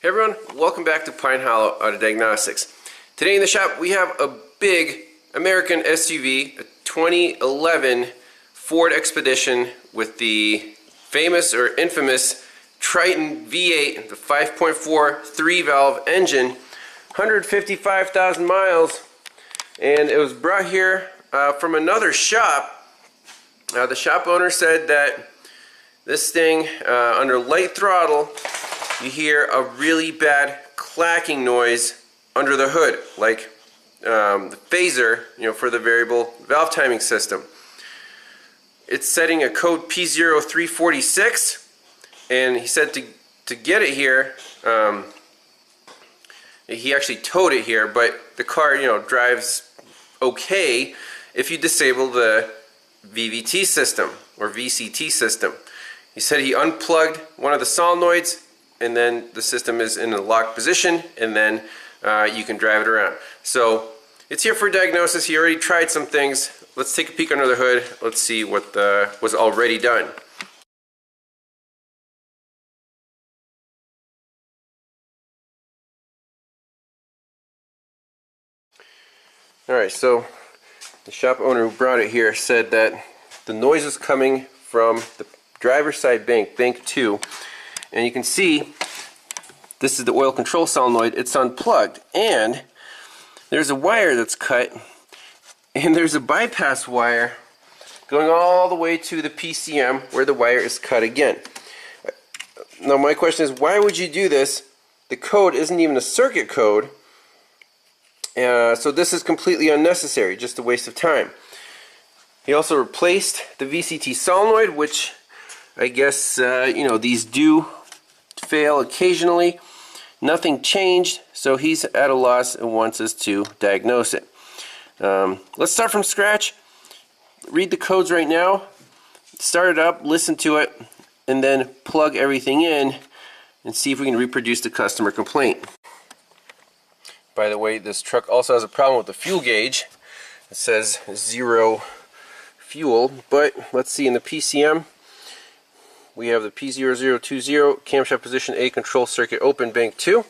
Hey everyone, welcome back to Pine Hollow Auto Diagnostics. Today in the shop we have a big American SUV, a 2011 Ford Expedition with the famous or infamous Triton V8, the 5.4 3-valve engine, 155,000 miles, and it was brought here from another shop. The shop owner said that this thing, under light throttle, you hear a really bad clacking noise under the hood, like the phaser, for the variable valve timing system. It's setting a code P1346, and he said to get it here, he actually towed it here, but the car, drives okay if you disable the VVT system or VCT system. He said he unplugged one of the solenoids, and then the system is in a locked position, and then you can drive it around. So it's here for diagnosis. He already tried some things. Let's take a peek under the hood. Let's see what was already done. Alright, so the shop owner who brought it here said that the noise is coming from the driver's side bank, bank 2. And you can see this is the oil control solenoid. It's unplugged, and there's a wire that's cut, and there's a bypass wire going all the way to the PCM where the wire is cut again. Now my question is, why would you do this? The code isn't even a circuit code, so this is completely unnecessary, just a waste of time. He also replaced the VCT solenoid, which I guess these do fail occasionally. Nothing changed, so he's at a loss and wants us to diagnose it. Let's start from scratch. Read the codes right now, start it up, listen to it, and then plug everything in and see if we can reproduce the customer complaint. By the way, this truck also has a problem with the fuel gauge. It says 0 fuel, but let's see, in the PCM we have the P0020, camshaft position A, control circuit open, bank 2.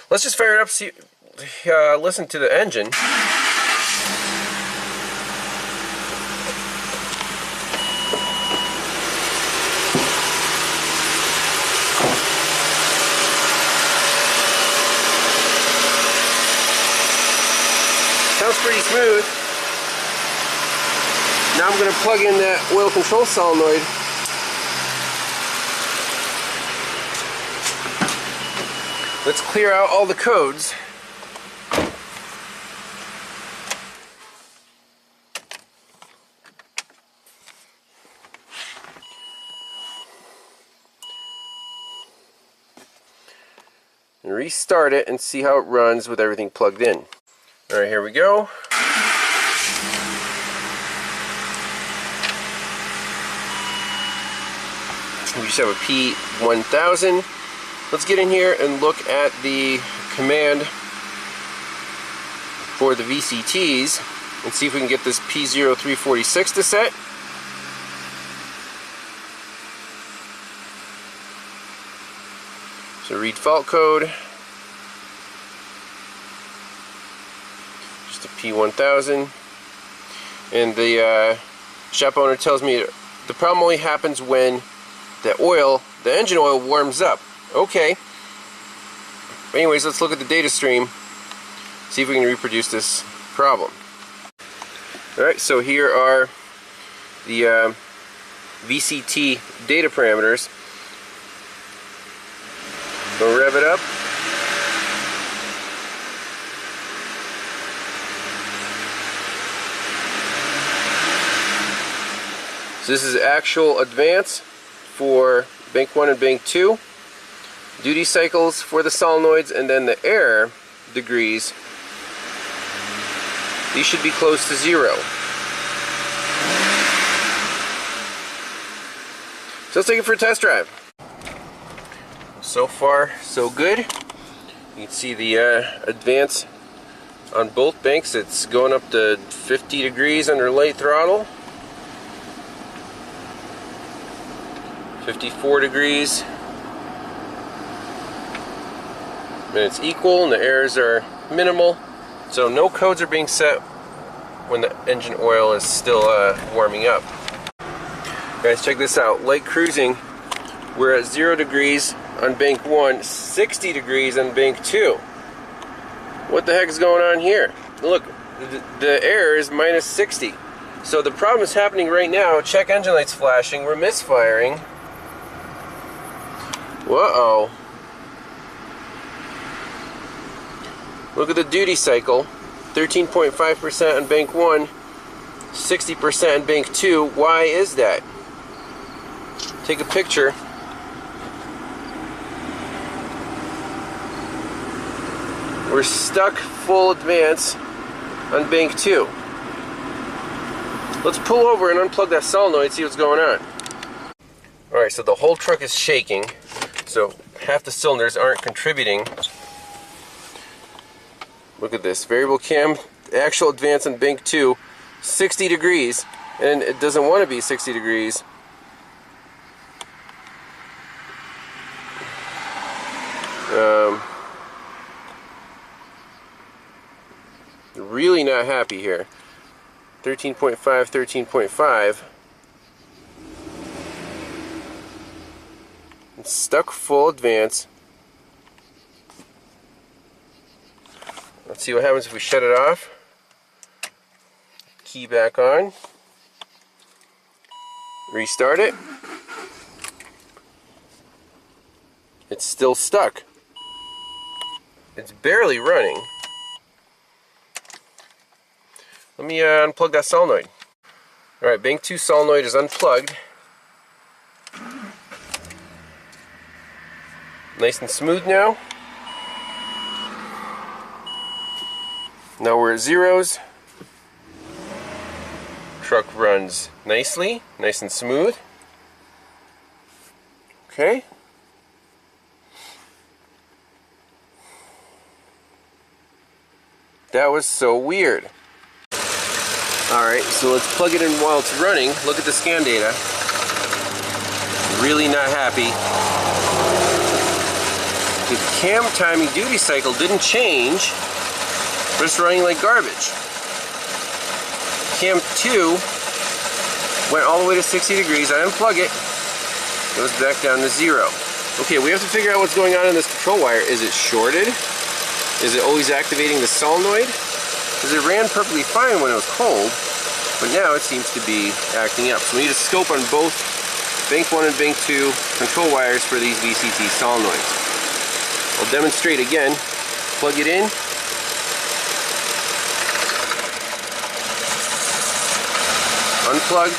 Let's just fire it up, see, listen to the engine. Sounds pretty smooth. Now I'm going to plug in that oil control solenoid. Let's clear out all the codes. And restart it and see how it runs with everything plugged in. Alright, here we go. We just have a P1000. Let's get in here and look at the command for the VCTs and see if we can get this P1346 to set. So read fault code. Just a P1000. And the shop owner tells me the problem only happens when the engine oil warms up. Okay. But anyways, let's look at the data stream, see if we can reproduce this problem. Alright, so here are the VCT data parameters. Go rev it up. So this is actual advance for bank 1 and bank 2. Duty cycles for the solenoids, and then the air degrees. These should be close to 0. So let's take it for a test drive. So far, so good. You can see the advance on both banks. It's going up to 50 degrees under light throttle. 54 degrees. and it's equal and the errors are minimal. So no codes are being set when the engine oil is still warming up. Guys, check this out. Light cruising, we're at 0 degrees on bank 1, 60 degrees on bank 2. What the heck is going on here? Look, the error is minus 60. So the problem is happening right now. Check engine lights flashing. We're misfiring. Whoa. Look at the duty cycle. 13.5% on bank 1, 60% on bank 2. Why is that? Take a picture. We're stuck full advance on bank 2. Let's pull over and unplug that solenoid and see what's going on. Alright, so the whole truck is shaking, so half the cylinders aren't contributing. Look at this, variable cam, actual advance on bank 2, 60 degrees, and it doesn't want to be 60 degrees. Really not happy here. 13.5, 13.5. It's stuck full advance. Let's see what happens if we shut it off. Key back on. Restart it. It's still stuck. It's barely running. Let me unplug that solenoid. Alright, bank 2 solenoid is unplugged. Nice and smooth now. Now we're at zeros. Truck runs nicely, nice and smooth. Okay. That was so weird. Alright, so let's plug it in while it's running. Look at the scan data. Really not happy. The cam timing duty cycle didn't change, but it's running like garbage. Cam 2 went all the way to 60 degrees. I unplug it. It goes back down to 0. Okay, we have to figure out what's going on in this control wire. Is it shorted? Is it always activating the solenoid? Because it ran perfectly fine when it was cold, but now it seems to be acting up. So we need a scope on both bank 1 and bank 2 control wires for these VCT solenoids. I'll demonstrate again. Plug it in. Unplug.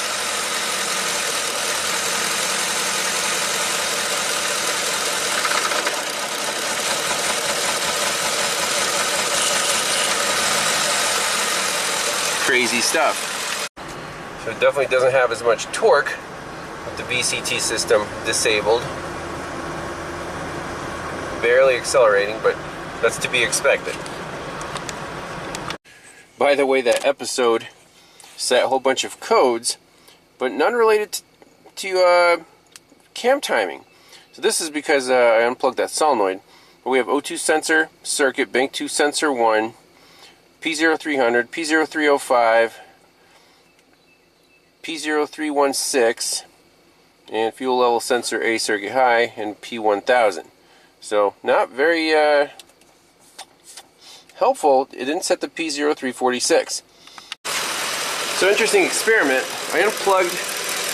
Crazy stuff. So it definitely doesn't have as much torque with the VCT system disabled. Barely accelerating, but that's to be expected. By the way, that episode set a whole bunch of codes, but none related to cam timing. So this is because I unplugged that solenoid. But we have O2 sensor circuit, bank 2 sensor 1, P0300, P0305, P0316, and fuel level sensor A circuit high, and P1000. So not very helpful. It didn't set the P1346. So interesting experiment. I unplugged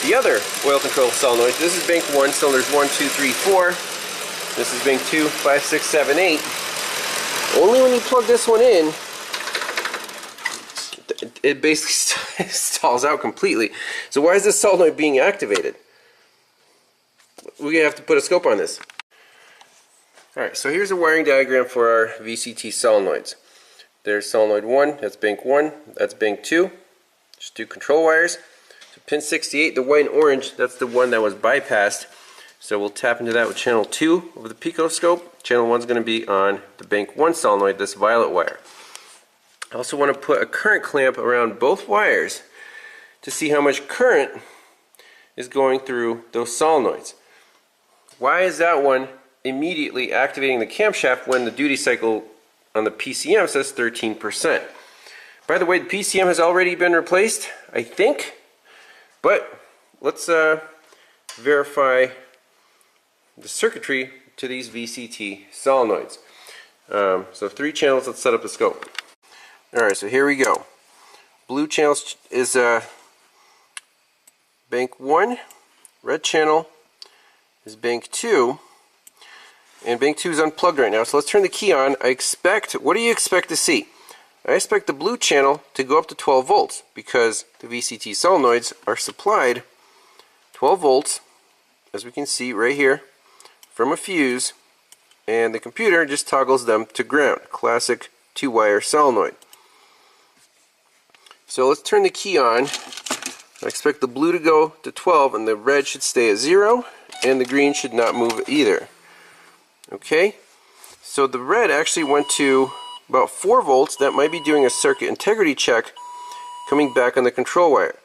the other oil control solenoid. This is bank 1, cylinders 1, 2, 3, 4. This is bank 2, 5, 6, 7, 8. Only when you plug this one in, it basically stalls out completely. So why is this solenoid being activated? We're going to have to put a scope on this. Alright, so here's a wiring diagram for our VCT solenoids. There's solenoid 1, that's bank 1, that's bank 2. Just two control wires. So pin 68, the white and orange, that's the one that was bypassed. So we'll tap into that with channel 2 of the PICO scope. Channel 1 is going to be on the bank 1 solenoid, this violet wire. I also want to put a current clamp around both wires to see how much current is going through those solenoids. Why is that one immediately activating the camshaft when the duty cycle on the PCM says 13%. By the way, the PCM has already been replaced, I think, but let's verify the circuitry to these VCT solenoids. So 3 channels, let's set up the scope. Alright, so here we go. Blue channel is bank 1, red channel is bank 2, and bank 2 is unplugged right now. So let's turn the key on. What do you expect to see? I expect the blue channel to go up to 12 volts because the VCT solenoids are supplied 12 volts, as we can see right here, from a fuse, and the computer just toggles them to ground. Classic 2-wire solenoid. So let's turn the key on. I expect the blue to go to 12 and the red should stay at 0 and the green should not move either. Okay, so the red actually went to about 4 volts. That might be doing a circuit integrity check coming back on the control wire.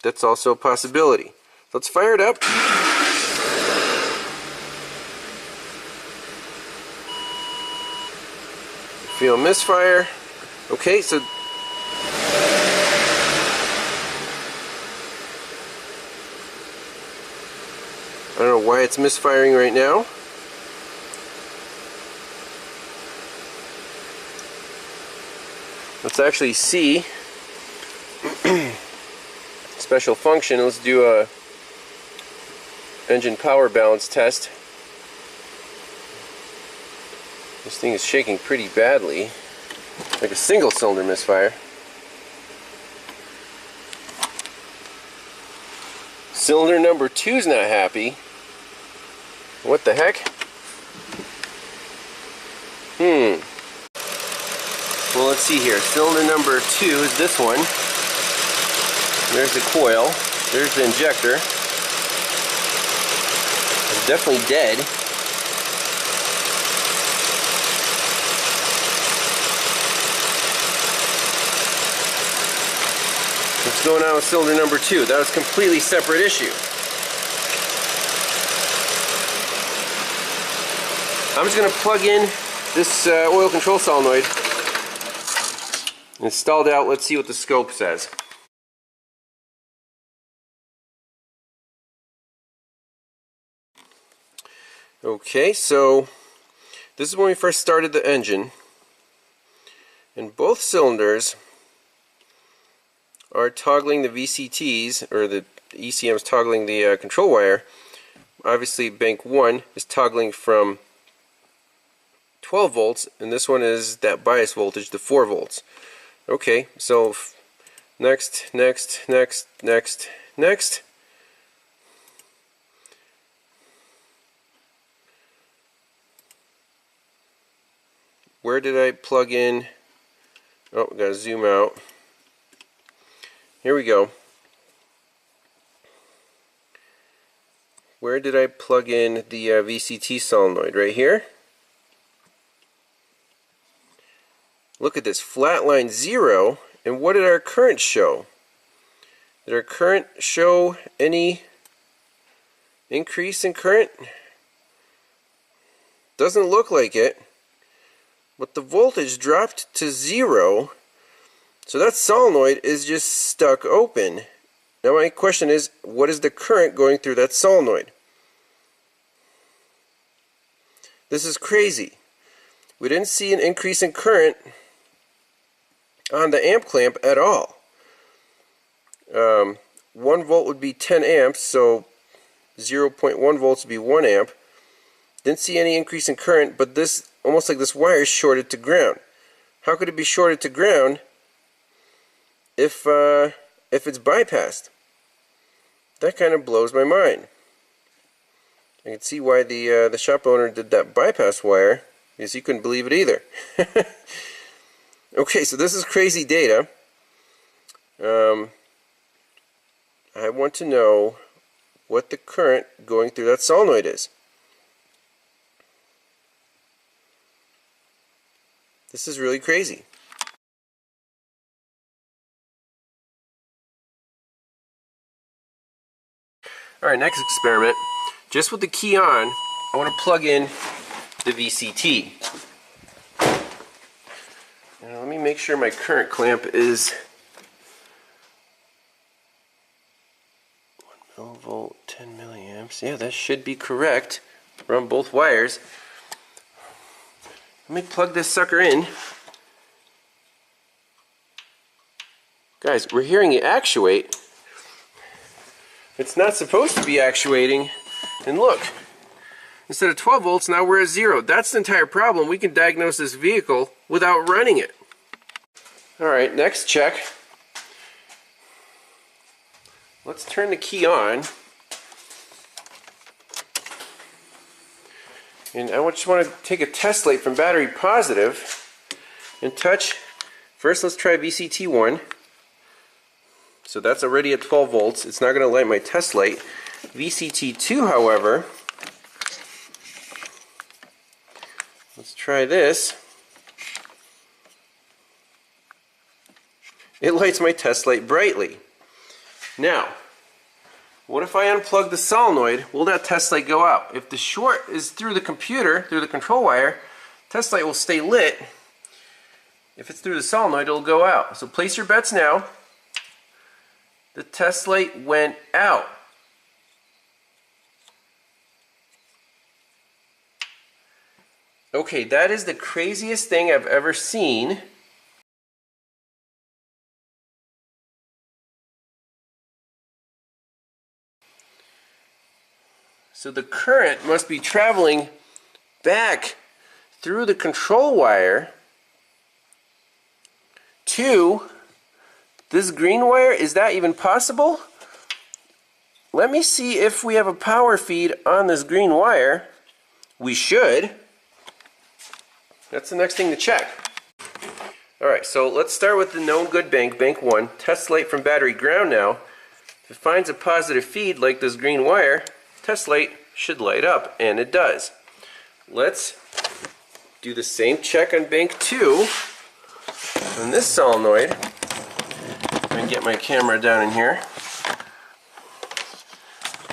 That's also a possibility. Let's fire it up. Feel misfire. Okay, so I don't know why it's misfiring right now. Let's actually see special function. Let's do a engine power balance test. This thing is shaking pretty badly, like a single cylinder misfire. Cylinder number 2 is not happy. What the heck? Well, let's see here. Cylinder number 2 is this one. There's the coil. There's the injector. It's definitely dead. What's going on with cylinder number 2? That was a completely separate issue. I'm just going to plug in this oil control solenoid. Installed out. Let's see what the scope says. Okay, so this is when we first started the engine, and both cylinders are toggling the VCTs, or the ECM is toggling the control wire. Obviously bank 1 is toggling from 12 volts, and this one is that bias voltage to 4 volts. Okay, so next. Where did I plug in? Oh, we gotta zoom out. Here we go. Where did I plug in the VCT solenoid? Right here. Look at this, flatline 0, and what did our current show? Did our current show any increase in current? Doesn't look like it, but the voltage dropped to 0, so that solenoid is just stuck open. Now my question is, what is the current going through that solenoid? This is crazy. We didn't see an increase in current on the amp clamp at all. 1 volt would be 10 amps, so 0.1 volts would be 1 amp. Didn't see any increase in current, but this, almost like this wire is shorted to ground. How could it be shorted to ground if it's bypassed? That kind of blows my mind. I can see why the shop owner did that bypass wire, because he couldn't believe it either. Okay, so this is crazy data. I want to know what the current going through that solenoid is. This is really crazy. Alright, next experiment. Just with the key on, I want to plug in the VCT. Now let me make sure my current clamp is 1 millivolt, 10 milliamps. Yeah, that should be correct. Run both wires. Let me plug this sucker in. Guys, we're hearing it actuate. It's not supposed to be actuating. And look, instead of 12 volts, now we're at 0. That's the entire problem. We can diagnose this vehicle without running it. Alright, next check. Let's turn the key on. And I just want to take a test light from battery positive and touch. First, let's try VCT 1. So that's already at 12 volts. It's not going to light my test light. VCT 2, however, let's try this. It lights my test light brightly. Now, what if I unplug the solenoid? Will that test light go out? If the short is through the computer, through the control wire, test light will stay lit. If it's through the solenoid, it'll go out. So place your bets now. The test light went out. Okay, that is the craziest thing I've ever seen. So the current must be traveling back through the control wire to this green wire. Is that even possible? Let me see if we have a power feed on this green wire. We should. That's the next thing to check. Alright, so let's start with the known good bank, bank 1. Test light from battery ground now. If it finds a positive feed like this green wire, test light should light up, and it does. Let's do the same check on bank 2 on this solenoid. If I can get my camera down in here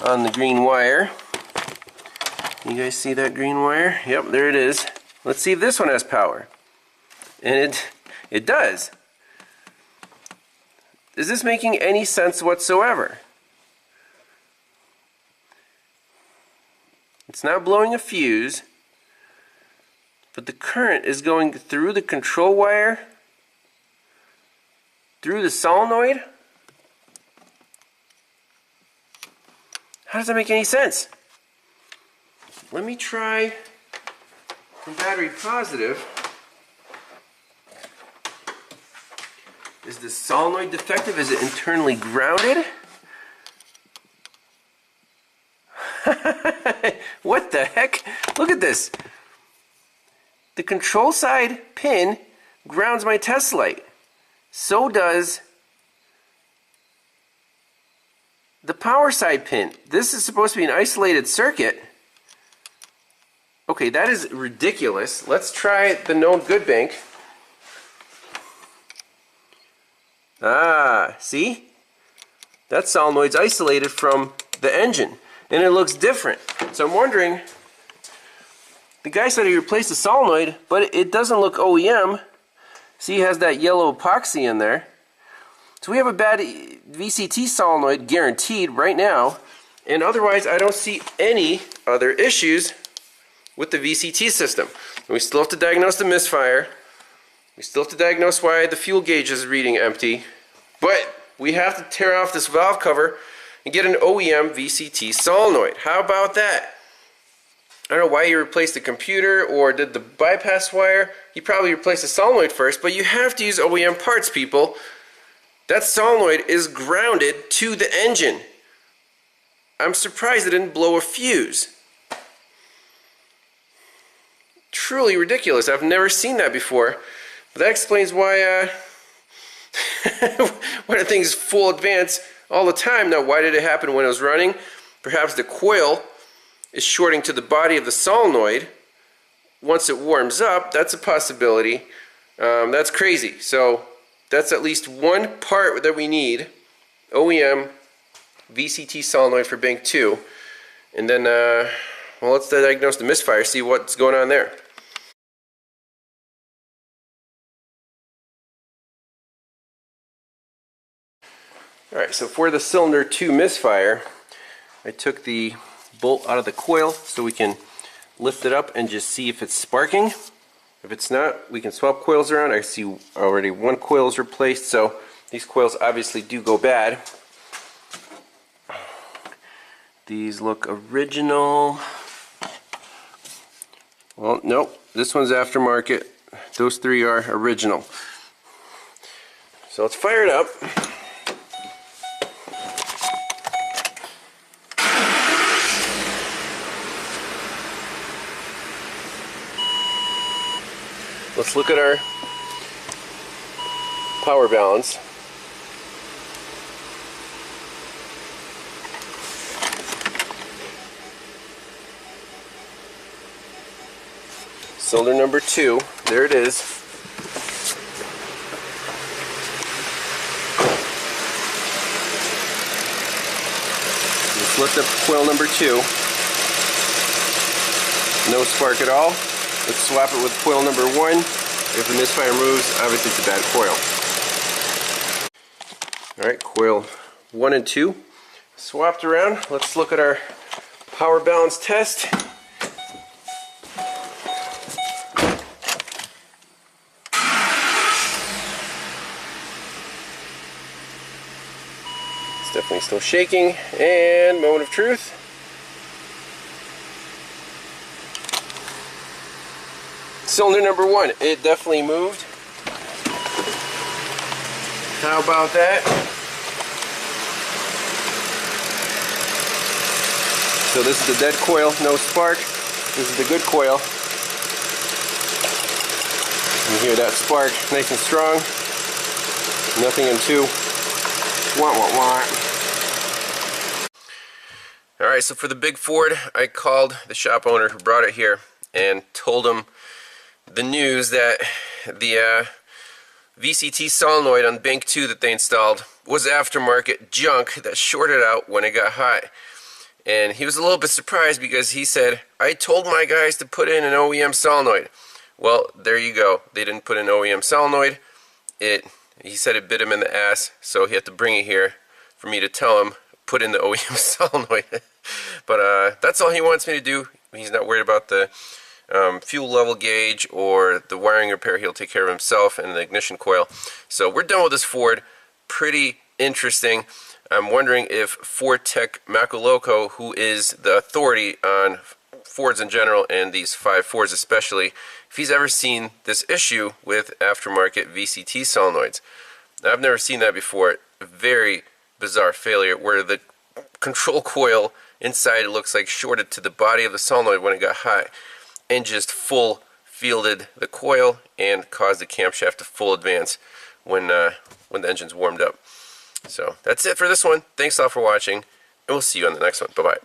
on the green wire. You guys see that green wire? Yep, there it is. Let's see if this one has power. And it does. Is this making any sense whatsoever? It's not blowing a fuse, but the current is going through the control wire, through the solenoid. How does that make any sense? Let me try from battery positive. Is the solenoid defective? Is it internally grounded? What the heck? Look at this. The control side pin grounds my test light. So does the power side pin. This is supposed to be an isolated circuit. Okay, that is ridiculous. Let's try the known good bank. Ah, see? That solenoid's isolated from the engine, and it looks different. So I'm wondering, the guy said he replaced the solenoid, but it doesn't look OEM. See, it has that yellow epoxy in there. So we have a bad VCT solenoid guaranteed right now, and otherwise I don't see any other issues with the VCT system. And we still have to diagnose the misfire. We still have to diagnose why the fuel gauge is reading empty. But we have to tear off this valve cover and get an OEM VCT solenoid. How about that? I don't know why you replaced the computer or did the bypass wire. You probably replaced the solenoid first, but you have to use OEM parts, people. That solenoid is grounded to the engine. I'm surprised it didn't blow a fuse. Truly ridiculous. I've never seen that before. But that explains why why the thing's full advance all the time. Now, why did it happen when it was running? Perhaps the coil is shorting to the body of the solenoid. Once it warms up, that's a possibility. That's crazy. So that's at least one part that we need. OEM VCT solenoid for bank 2. And then, well, let's diagnose the misfire, see what's going on there. Alright, so for the cylinder 2 misfire, I took the bolt out of the coil so we can lift it up and just see if it's sparking. If it's not, we can swap coils around. I see already one coil is replaced, so these coils obviously do go bad. These look original. Well, nope, this one's aftermarket. Those three are original. So let's fire it up. Let's look at our power balance. Cylinder number 2, there it is. Let's lift up coil number 2. No spark at all. Let's swap it with coil number 1. If the misfire moves, obviously it's a bad coil. Alright, coil 1 and 2 swapped around. Let's look at our power balance test. It's definitely still shaking. And moment of truth. Cylinder number 1, it definitely moved. How about that? So this is the dead coil, no spark. This is the good coil. You hear that spark, nice and strong. Nothing in 2. Wah, wah, wah. Alright, so for the big Ford, I called the shop owner who brought it here and told him the news that the VCT Solenoid on bank 2 that they installed was aftermarket junk that shorted out when it got hot. And he was a little bit surprised because he said, I told my guys to put in an OEM solenoid. Well, there you go. They didn't put in OEM solenoid. He said it bit him in the ass, so he had to bring it here for me to tell him, put in the OEM solenoid. But that's all he wants me to do. He's not worried about the fuel level gauge or the wiring repair. He'll take care of himself and the ignition coil. So we're done with this Ford. Pretty interesting. I'm wondering if Ford Tech Macoloco, who is the authority on Fords in general and these 5 Fords especially, if he's ever seen this issue with aftermarket VCT solenoids. Now, I've never seen that before. A very bizarre failure where the control coil inside looks like shorted to the body of the solenoid when it got hot, and just full fielded the coil and caused the camshaft to full advance when the engine's warmed up. So that's it for this one. Thanks all for watching, and we'll see you on the next one. Bye-bye.